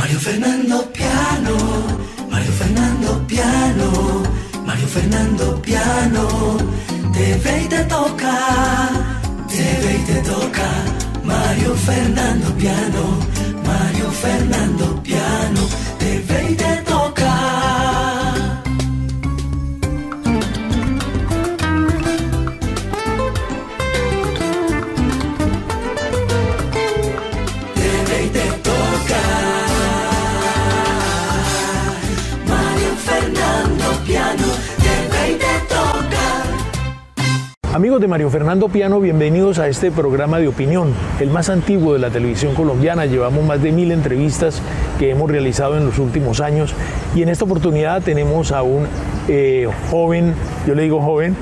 Mario Fernando Piano, Mario Fernando Piano, Mario Fernando Piano, te ve y te toca, te ve y te toca. Mario Fernando Piano, Mario Fernando Piano, te ve y te toca. Amigos de Mario Fernando Piano, bienvenidos a este programa de opinión, el más antiguo de la televisión colombiana. Llevamos más de 1000 entrevistas que hemos realizado en los últimos años y en esta oportunidad tenemos a un joven, yo le digo joven,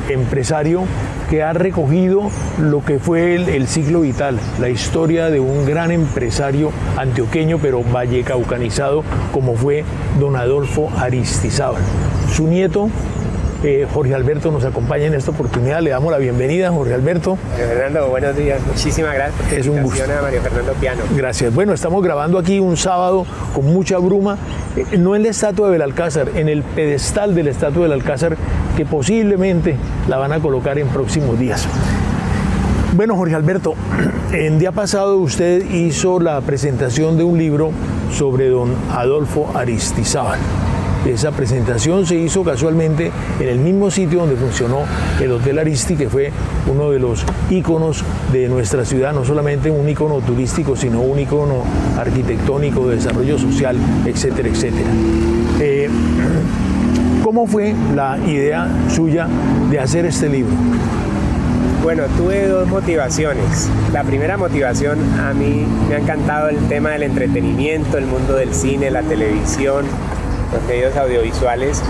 empresario que ha recogido lo que fue el ciclo vital, la historia de un gran empresario antioqueño pero vallecaucanizado como fue don Adolfo Aristizábal. Su nieto, Jorge Alberto, nos acompaña en esta oportunidad. Le damos la bienvenida, Jorge Alberto. Mario Fernando, buenos días. Muchísimas gracias por la invitación a Mario Fernando Piano. Gracias. Bueno, estamos grabando aquí un sábado con mucha bruma, no en la estatua de Belalcázar, en el pedestal de la estatua de Belalcázar, que posiblemente la van a colocar en próximos días. Bueno, Jorge Alberto, el día pasado usted hizo la presentación de un libro sobre don Adolfo Aristizábal. Esa presentación se hizo casualmente en el mismo sitio donde funcionó el Hotel Aristi, que fue uno de los íconos de nuestra ciudad, no solamente un ícono turístico, sino un ícono arquitectónico, de desarrollo social, etcétera, etcétera. ¿Cómo fue la idea suya de hacer este libro? Bueno, tuve dos motivaciones. La primera motivación, a mí me ha encantado el tema del entretenimiento, el mundo del cine, la televisión, los medios audiovisuales,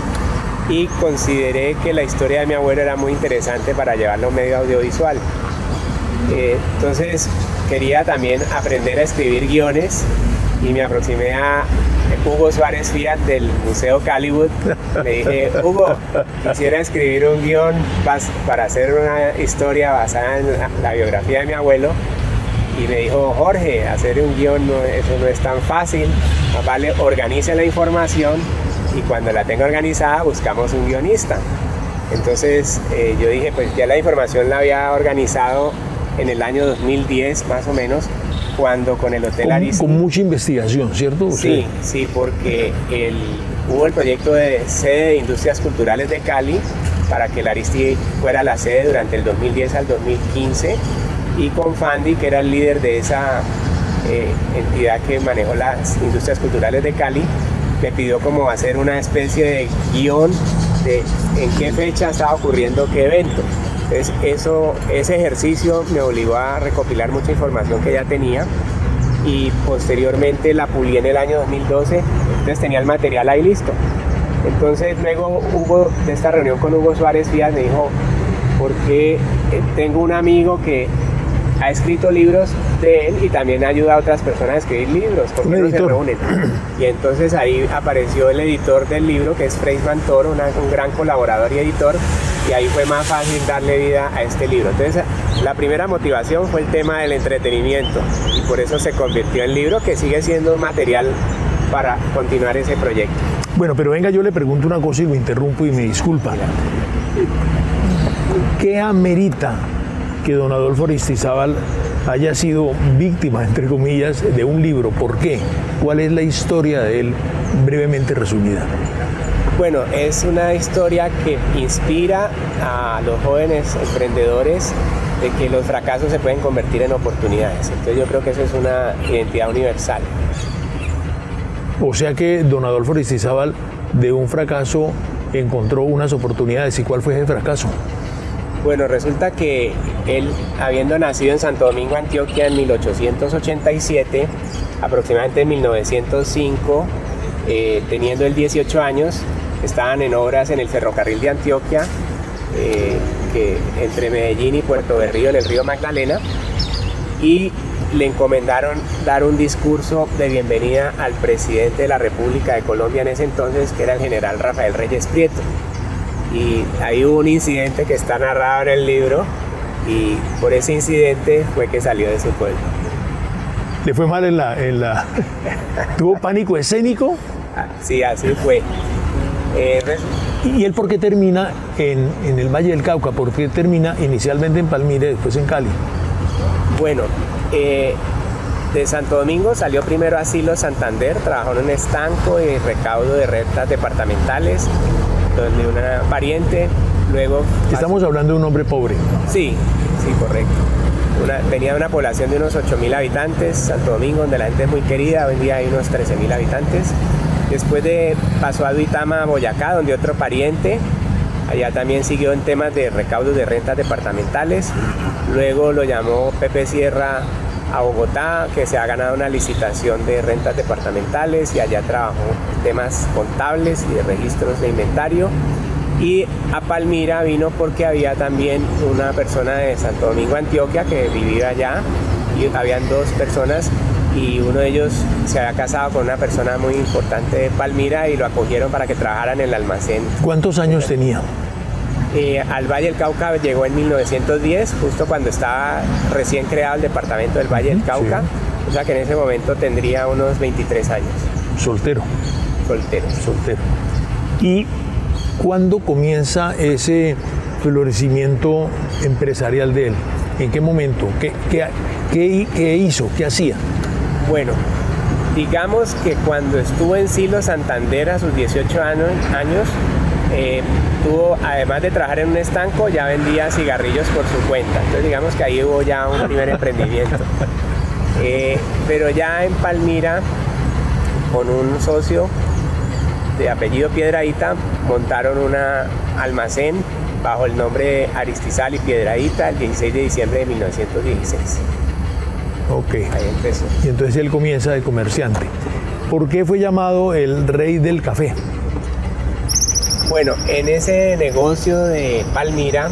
y consideré que la historia de mi abuelo era muy interesante para llevarlo a un medio audiovisual. Entonces quería también aprender a escribir guiones y me aproximé a Hugo Suárez Fiat del Museo Caliwood. Le dije: Hugo, quisiera escribir un guión para hacer una historia basada en la biografía de mi abuelo. Y me dijo: Jorge, hacer un guión eso no es tan fácil, más vale organice la información y cuando la tenga organizada buscamos un guionista. Entonces yo dije, pues ya la información la había organizado en el año 2010 más o menos, cuando con el Hotel Aristi. Con mucha investigación, ¿cierto? Sí, sí, porque hubo el proyecto de sede de Industrias Culturales de Cali para que el Aristi fuera la sede durante el 2010 al 2015. Y con Fandi, que era el líder de esa entidad que manejó las industrias culturales de Cali, me pidió como hacer una especie de guión de en qué fecha estaba ocurriendo qué evento. Entonces ese ejercicio me obligó a recopilar mucha información que ya tenía y posteriormente la publiqué en el año 2012, entonces tenía el material ahí listo. Entonces luego de esta reunión con Hugo Suárez Fiat me dijo: porque tengo un amigo que ha escrito libros de él y también ayuda a otras personas a escribir libros, porque no se reúnen. Y entonces ahí apareció el editor del libro, que es Freisman Toro, un gran colaborador y editor, y ahí fue más fácil darle vida a este libro. Entonces la primera motivación fue el tema del entretenimiento y por eso se convirtió en libro, que sigue siendo material para continuar ese proyecto. Bueno, pero venga, yo le pregunto una cosa y lo interrumpo y me disculpa. ¿Qué amerita que don Adolfo Aristizábal haya sido víctima, entre comillas, de un libro? ¿Por qué? ¿Cuál es la historia de él, brevemente resumida? Bueno, es una historia que inspira a los jóvenes emprendedores de que los fracasos se pueden convertir en oportunidades. Entonces yo creo que eso es una identidad universal. O sea que don Adolfo Aristizábal, de un fracaso, encontró unas oportunidades. ¿Y cuál fue ese fracaso? Bueno, resulta que él, habiendo nacido en Santo Domingo, Antioquia, en 1887, aproximadamente en 1905, teniendo él 18 años, estaban en obras en el ferrocarril de Antioquia, que entre Medellín y Puerto Berrío, en el río Magdalena, y le encomendaron dar un discurso de bienvenida al presidente de la República de Colombia en ese entonces, que era el general Rafael Reyes Prieto. Y ahí hubo un incidente que está narrado en el libro y por ese incidente fue que salió de su pueblo. le fue mal tuvo pánico escénico. Sí, así fue. ¿Y él por qué termina en el Valle del Cauca? ¿Por qué termina inicialmente en Palmira y después en Cali? Bueno, de Santo Domingo salió primero a Silos Santander, trabajó en un estanco de recaudo de rentas departamentales, donde una pariente, luego... Estamos hablando de un hombre pobre. Sí, correcto. Tenía una población de unos 8.000 habitantes, Santo Domingo, donde la gente es muy querida, hoy en día hay unos 13.000 habitantes. Después pasó a Duitama, Boyacá, donde otro pariente, allá también siguió en temas de recaudos de rentas departamentales. Luego lo llamó Pepe Sierra a Bogotá, que se ha ganado una licitación de rentas departamentales y allá trabajó en temas contables y de registros de inventario. Y a Palmira vino porque había también una persona de Santo Domingo, Antioquia, que vivía allá, y habían dos personas y uno de ellos se había casado con una persona muy importante de Palmira y lo acogieron para que trabajara en el almacén. ¿Cuántos años tenía? Al Valle del Cauca llegó en 1910, justo cuando estaba recién creado el departamento del Valle del Cauca, sí. O sea que en ese momento tendría unos 23 años. Soltero. Soltero. ¿Y cuándo comienza ese florecimiento empresarial de él? ¿En qué momento? ¿Qué hizo? ¿Qué hacía? Bueno, digamos que cuando estuvo en Silos Santander a sus 18 años, además de trabajar en un estanco, ya vendía cigarrillos por su cuenta. Entonces digamos que ahí hubo ya un primer emprendimiento. Pero ya en Palmira, con un socio de apellido Piedradita, montaron un almacén bajo el nombre de Aristizal y Piedradita el 16 de diciembre de 1916. Ok. Ahí empezó. Y entonces él comienza de comerciante. ¿Por qué fue llamado el rey del café? Bueno, en ese negocio de Palmira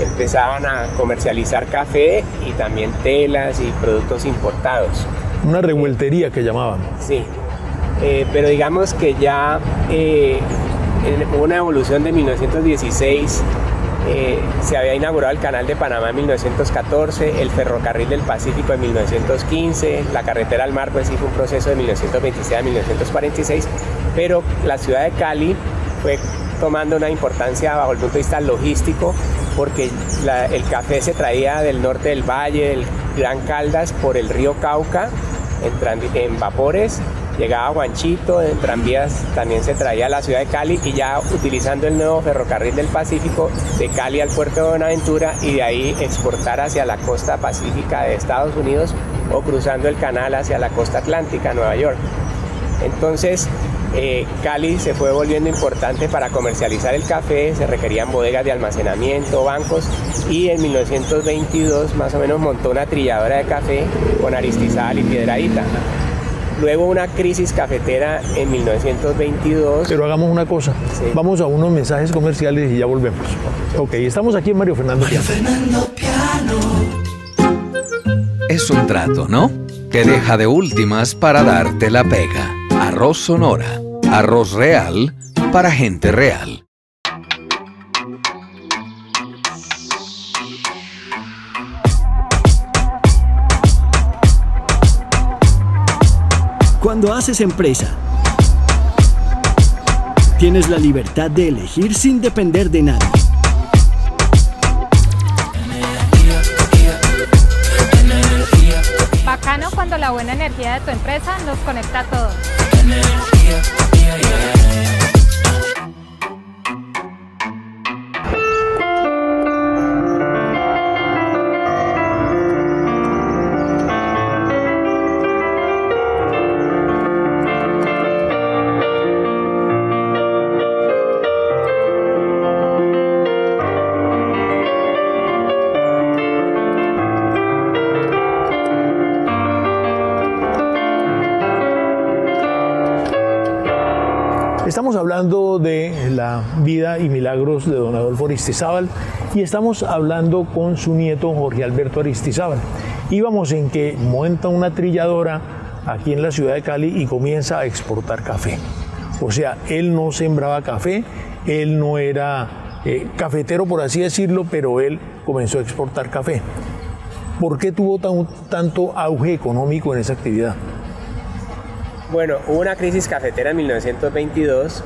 empezaban a comercializar café y también telas y productos importados. Una revueltería que llamaban. Sí, pero digamos que ya hubo una evolución de 1916, se había inaugurado el Canal de Panamá en 1914, el Ferrocarril del Pacífico en 1915, la carretera al mar pues sí fue un proceso de 1926 a 1946, pero la ciudad de Cali fue tomando una importancia bajo el punto de vista logístico porque el café se traía del norte del valle, del Gran Caldas, por el río Cauca, en vapores, llegaba a Huanchito, en tranvías también se traía a la ciudad de Cali y ya utilizando el nuevo ferrocarril del Pacífico de Cali al puerto de Buenaventura y de ahí exportar hacia la costa pacífica de Estados Unidos o cruzando el canal hacia la costa atlántica, Nueva York. Entonces Cali se fue volviendo importante para comercializar el café, se requerían bodegas de almacenamiento, bancos y en 1922 más o menos montó una trilladora de café con Aristizal y Piedradita. Luego una crisis cafetera en 1922. Pero hagamos una cosa, sí. Vamos a unos mensajes comerciales y ya volvemos. Ok, estamos aquí en Mario Fernando Piano. Es un trato, ¿no? Que deja de últimas para darte la pega. Arroz Sonora. Arroz real para gente real. Cuando haces empresa, tienes la libertad de elegir sin depender de nadie. Bacano cuando la buena energía de tu empresa nos conecta a todos. Estamos hablando de la vida y milagros de don Adolfo Aristizábal y estamos hablando con su nieto Jorge Alberto Aristizábal. Íbamos en que monta una trilladora aquí en la ciudad de Cali y comienza a exportar café. O sea, él no sembraba café, él no era cafetero por así decirlo, pero él comenzó a exportar café. ¿Por qué tuvo tanto auge económico en esa actividad? Bueno, hubo una crisis cafetera en 1922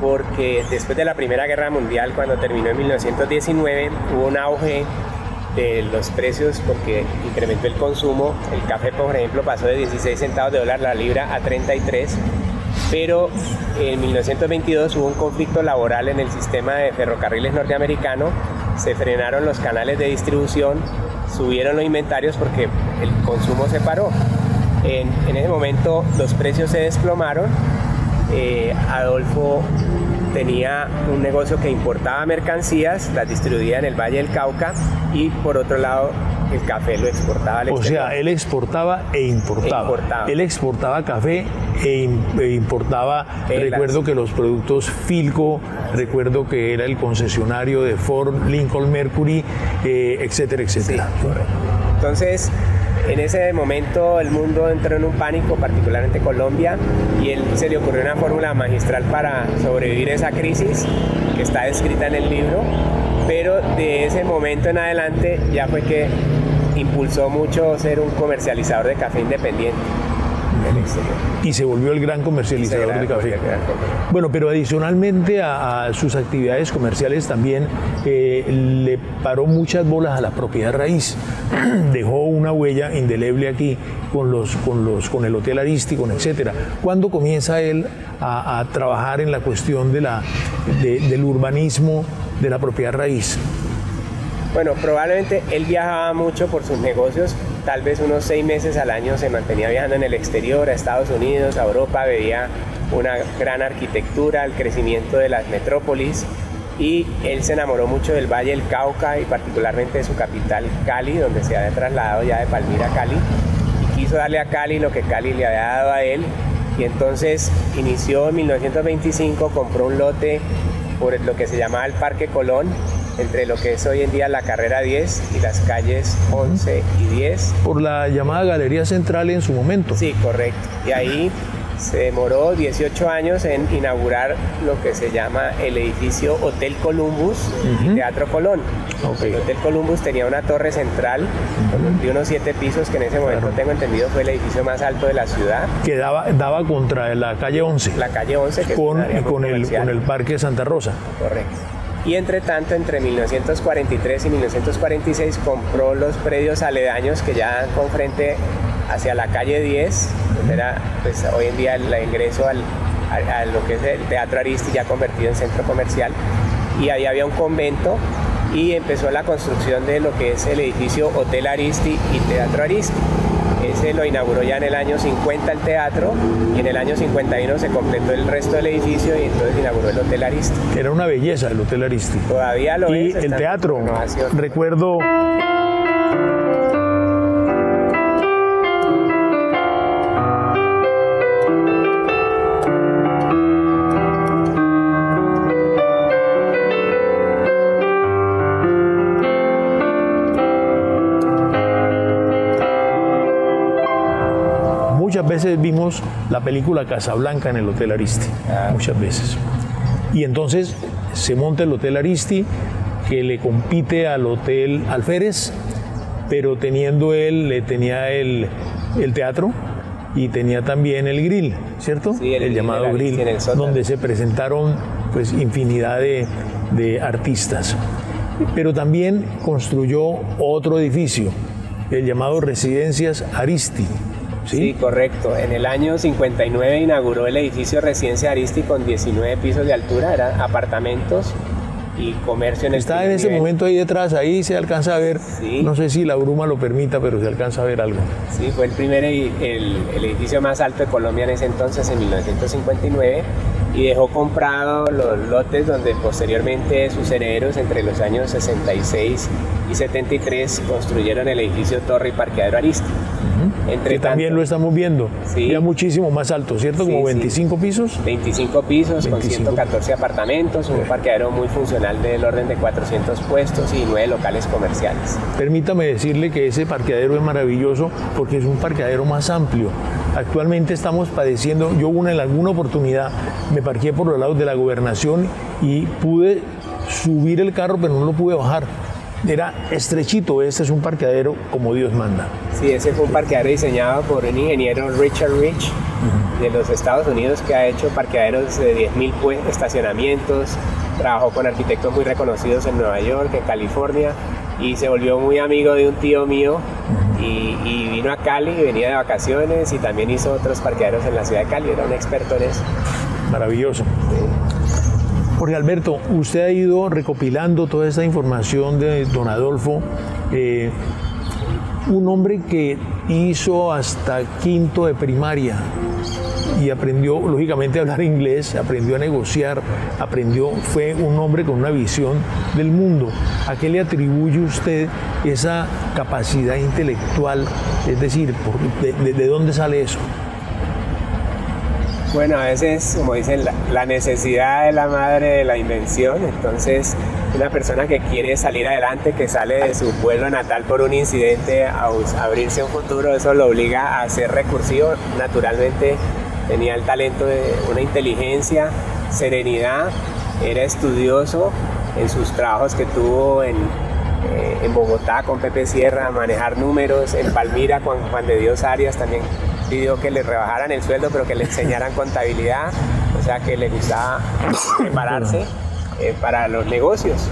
porque después de la Primera Guerra Mundial, cuando terminó en 1919, hubo un auge de los precios porque incrementó el consumo. El café, por ejemplo, pasó de 16 centavos de dólar la libra a 33, pero en 1922 hubo un conflicto laboral en el sistema de ferrocarriles norteamericano, se frenaron los canales de distribución, subieron los inventarios porque el consumo se paró. En ese momento los precios se desplomaron. Adolfo tenía un negocio que importaba mercancías, las distribuía en el Valle del Cauca, y por otro lado el café lo exportaba al exterior. O sea, él exportaba e importaba. Él exportaba café e importaba, recuerdo que los productos Philco, recuerdo que era el concesionario de Ford, Lincoln Mercury, etcétera, etcétera. Sí, entonces, en ese momento el mundo entró en un pánico, particularmente Colombia, y él se le ocurrió una fórmula magistral para sobrevivir esa crisis, que está descrita en el libro, pero de ese momento en adelante ya fue que impulsó mucho ser un comercializador de café independiente en el exterior. Y se volvió el gran comercializador de café. Bueno, pero adicionalmente a sus actividades comerciales también le paró muchas bolas a la propiedad raíz. Dejó una huella indeleble aquí con el Hotel Aristi, etcétera. ¿Cuándo comienza él a trabajar en la cuestión del urbanismo de la propiedad raíz? Bueno, probablemente él viajaba mucho por sus negocios, tal vez unos 6 meses al año se mantenía viajando en el exterior, a Estados Unidos, a Europa, veía una gran arquitectura, el crecimiento de las metrópolis, y él se enamoró mucho del Valle del Cauca y particularmente de su capital Cali, donde se había trasladado ya de Palmira a Cali, y quiso darle a Cali lo que Cali le había dado a él, y entonces inició en 1925, compró un lote por lo que se llamaba el Parque Colón, entre lo que es hoy en día la carrera 10 y las calles 11 y 10. Por la llamada Galería Central en su momento. Sí, correcto. Y ahí se demoró 18 años en inaugurar lo que se llama el edificio Hotel Columbus y Teatro Colón. El Hotel Columbus tenía una torre central de unos 7 pisos que en ese momento, tengo entendido, fue el edificio más alto de la ciudad. Que daba contra la calle 11. La calle 11, que con el Parque Santa Rosa. Correcto. Y entre tanto, entre 1943 y 1946 compró los predios aledaños que ya dan con frente hacia la calle 10, donde era pues, hoy en día el ingreso a lo que es el Teatro Aristi, ya convertido en centro comercial. Y ahí había un convento y empezó la construcción de lo que es el edificio Hotel Aristi y Teatro Aristi. Ese lo inauguró ya en el año 50 el teatro, y en el año 51 se completó el resto del edificio y entonces inauguró el Hotel Aristi. Era una belleza el Hotel Aristi. Todavía lo es. Y el teatro, recuerdo... Muchas veces vimos la película Casablanca en el Hotel Aristi, muchas veces. Y entonces se monta el Hotel Aristi, que le compite al Hotel Alférez, pero tenía el teatro y tenía también el grill, ¿cierto? Sí, el llamado grill, donde se presentaron pues infinidad de artistas. Pero también construyó otro edificio, el llamado Residencias Aristi. Sí, correcto. En el año 59 inauguró el edificio Residencia Aristi con 19 pisos de altura, eran apartamentos y comercio en el Está en ese momento ahí detrás, ahí se alcanza a ver, no sé si la bruma lo permita, pero se alcanza a ver algo. Sí, fue el edificio más alto de Colombia en ese entonces, en 1959, y dejó comprado los lotes donde posteriormente sus herederos entre los años 66 y 73 construyeron el edificio Torre y Parqueadero Aristi. Que también lo estamos viendo, ya muchísimo más alto, ¿cierto? Como 25 pisos. 25 pisos, con 114 apartamentos, un parqueadero muy funcional del orden de 400 puestos y 9 locales comerciales. Permítame decirle que ese parqueadero es maravilloso porque es un parqueadero más amplio. Actualmente estamos padeciendo, yo en alguna oportunidad me parqué por los lados de la Gobernación y pude subir el carro, pero no lo pude bajar. era estrechito, este es un parqueadero como Dios manda. Sí, ese fue un parqueadero diseñado por un ingeniero, Richard Rich, de los Estados Unidos, que ha hecho parqueaderos de 10.000 estacionamientos, trabajó con arquitectos muy reconocidos en Nueva York, en California, y se volvió muy amigo de un tío mío, y vino a Cali, venía de vacaciones, y también hizo otros parqueaderos en la ciudad de Cali, era un experto en eso. Maravilloso. Jorge Alberto, usted ha ido recopilando toda esta información de don Adolfo, un hombre que hizo hasta quinto de primaria y aprendió lógicamente a hablar inglés, aprendió a negociar, fue un hombre con una visión del mundo. ¿A qué le atribuye usted esa capacidad intelectual? Es decir, ¿de dónde sale eso? Bueno, a veces, como dicen, la necesidad es la madre de la invención. Entonces, una persona que quiere salir adelante, que sale de su pueblo natal por un incidente a abrirse un futuro, eso lo obliga a ser recursivo. Naturalmente tenía el talento de una inteligencia, serenidad, era estudioso en sus trabajos que tuvo en Bogotá con Pepe Sierra, manejar números, en Palmira con Juan de Dios Arias también pidió que le rebajaran el sueldo, pero que le enseñaran contabilidad, o sea que le gustaba prepararse para los negocios.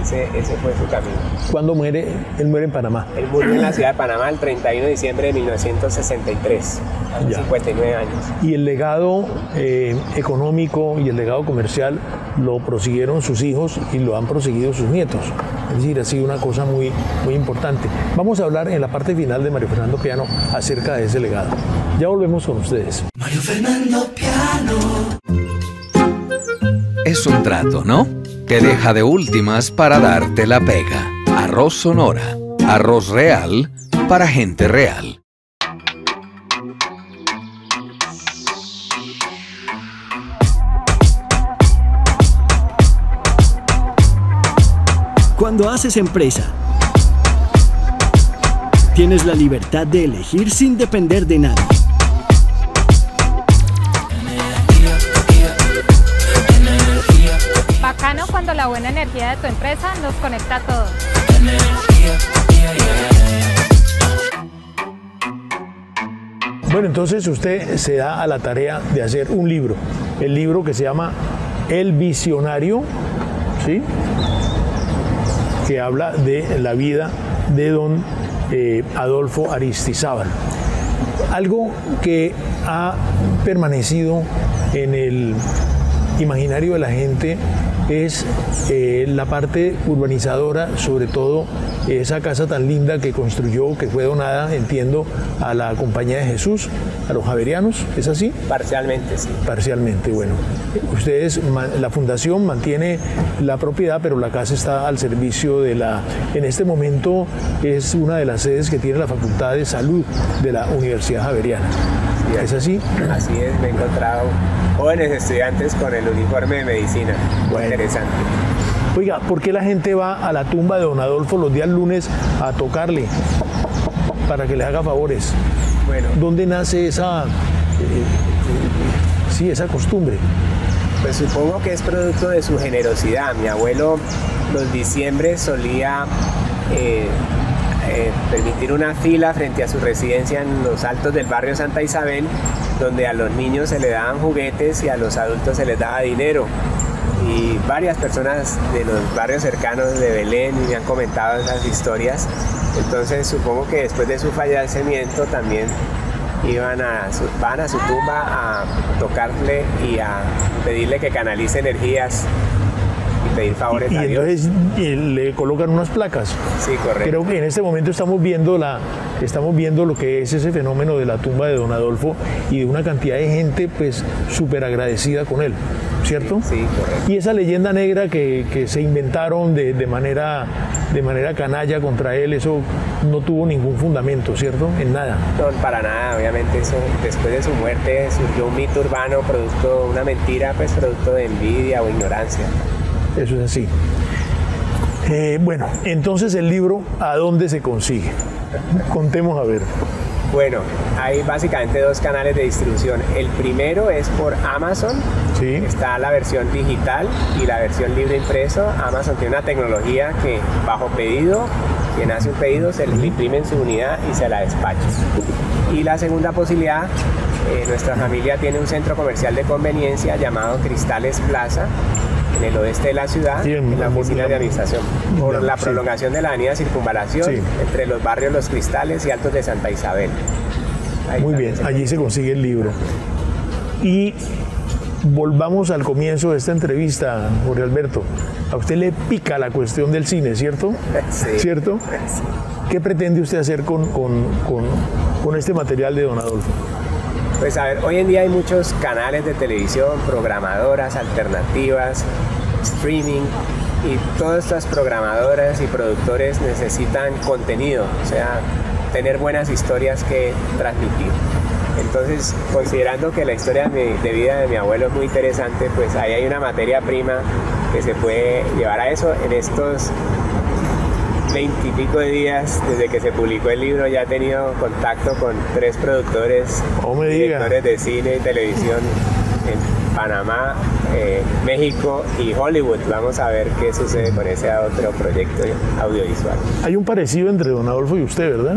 Ese fue su camino. ¿Cuándo muere? Él muere en Panamá. Él murió en la ciudad de Panamá el 31 de diciembre de 1963, a los 59 años. Y el legado económico y el legado comercial lo prosiguieron sus hijos y lo han proseguido sus nietos. Es decir, ha sido una cosa muy, muy importante. Vamos a hablar en la parte final de Mario Fernando Piano acerca de ese legado. Ya volvemos con ustedes. Mario Fernando Piano. Es un trato, ¿no? Que deja de últimas para darte la pega. Arroz Sonora. Arroz real para gente real. Cuando haces empresa, tienes la libertad de elegir sin depender de nadie. Bacano cuando la buena energía de tu empresa nos conecta a todos. Bueno, entonces usted se da a la tarea de hacer un libro. El libro que se llama El Visionario, ¿sí?, que habla de la vida de don Adolfo Aristizábal. Algo que ha permanecido en el imaginario de la gente es la parte urbanizadora, sobre todo esa casa tan linda que construyó, que fue donada, entiendo, a la Compañía de Jesús, a los javerianos, ¿es así? Parcialmente, sí. Parcialmente, bueno. Ustedes, la fundación mantiene la propiedad, pero la casa está al servicio de la... En este momento es una de las sedes que tiene la Facultad de Salud de la Universidad Javeriana. Sí, ¿Es así? Así es, me he encontrado jóvenes estudiantes con el uniforme de medicina. Muy interesante. Oiga, ¿por qué la gente va a la tumba de don Adolfo los días lunes a tocarle para que le haga favores? Bueno, ¿Dónde nace esa costumbre? pues supongo que es producto de su generosidad. Mi abuelo los diciembres solía permitir una fila frente a su residencia en los altos del barrio Santa Isabel, donde a los niños se les daban juguetes y a los adultos se les daba dinero. Y varias personas de los barrios cercanos de Belén me han comentado esas historias. Entonces supongo que después de su fallecimiento también van a su tumba a tocarle y a pedirle que canalice energías y pedir favores a Dios. Entonces le colocan unas placas. Sí, correcto. Creo que en este momento estamos viendo lo que es ese fenómeno de la tumba de don Adolfo y de una cantidad de gente pues súper agradecida con él, ¿cierto? Sí, correcto. Y esa leyenda negra que se inventaron de manera canalla contra él, eso no tuvo ningún fundamento, ¿cierto? En nada. No, para nada, obviamente eso después de su muerte surgió un mito urbano, una mentira, pues producto de envidia o ignorancia. Eso es así. Bueno, entonces el libro, ¿a dónde se consigue? Contemos a ver. Bueno, hay básicamente 2 canales de distribución. El primero es por Amazon. Sí. Está la versión digital y la versión libro impreso. Amazon tiene una tecnología que bajo pedido, quien hace un pedido se le imprime en su unidad y se la despacha. Y la segunda posibilidad, nuestra familia tiene un centro comercial de conveniencia llamado Cristales Plaza, en el oeste de la ciudad, sí, en la oficina de administración, por la prolongación de la avenida Circunvalación, sí, entre los barrios Los Cristales y Altos de Santa Isabel. Ahí muy bien, allí se consigue el libro. Y volvamos al comienzo de esta entrevista, Jorge Alberto. A usted le pica la cuestión del cine, ¿cierto? Sí. ¿Cierto? Sí. ¿Qué pretende usted hacer con este material de don Adolfo? Pues a ver, hoy en día hay muchos canales de televisión, programadoras alternativas, streaming, y todas estas programadoras y productores necesitan contenido, o sea, tener buenas historias que transmitir. Entonces, considerando que la historia de vida de mi abuelo es muy interesante, pues ahí hay una materia prima que se puede llevar a eso. En estos 20 y pico de días desde que se publicó el libro ya he tenido contacto con 3 productores, directores de cine y televisión en Panamá, México y Hollywood. Vamos a ver qué sucede con ese otro proyecto audiovisual. Hay un parecido entre don Adolfo y usted, ¿verdad?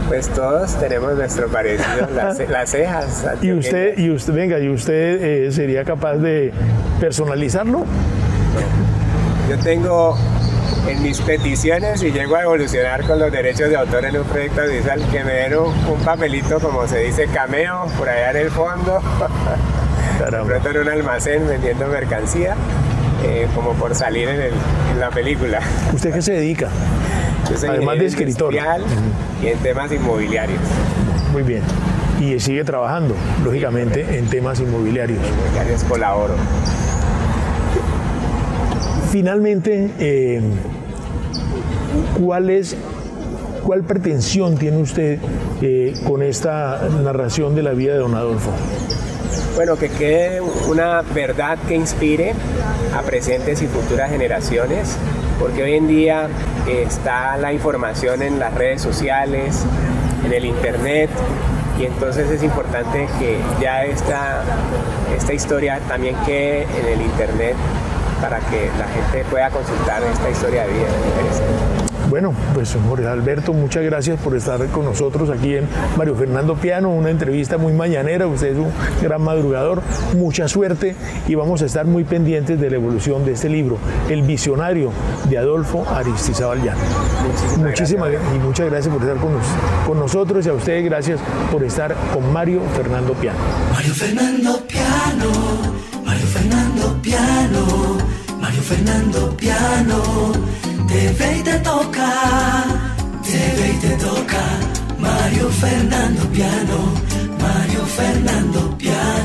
Pues todos tenemos nuestro parecido, las cejas. ¿Y usted sería capaz de personalizarlo? Yo tengo en mis peticiones, y llego a evolucionar con los derechos de autor en un proyecto audiovisual, que me den un papelito, como se dice, cameo, por allá en el fondo, de pronto en un almacén vendiendo mercancía, como por salir en la película. ¿Usted qué se dedica? Yo soy además de escritor y en temas inmobiliarios. Muy bien. Y sigue trabajando, lógicamente, en temas inmobiliarios. Inmobiliarios colaboro. Finalmente, ¿cuál pretensión tiene usted con esta narración de la vida de don Adolfo? Bueno, que quede una verdad que inspire a presentes y futuras generaciones, porque hoy en día está la información en las redes sociales, en el internet, y entonces es importante que ya esta historia también quede en el internet para que la gente pueda consultar esta historia de vida. Bueno, pues Jorge Alberto, muchas gracias por estar con nosotros aquí en Mario Fernando Piano, una entrevista muy mañanera. Usted es un gran madrugador, mucha suerte, y vamos a estar muy pendientes de la evolución de este libro, El Visionario, de Adolfo Aristizábal Llano. Muchas gracias por estar con nosotros, y a ustedes gracias por estar con Mario Fernando Piano. Mario Fernando Piano, Mario Fernando Piano, Mario Fernando Piano. Te ve y te toca, Mario Fernando Piano, Mario Fernando Piano.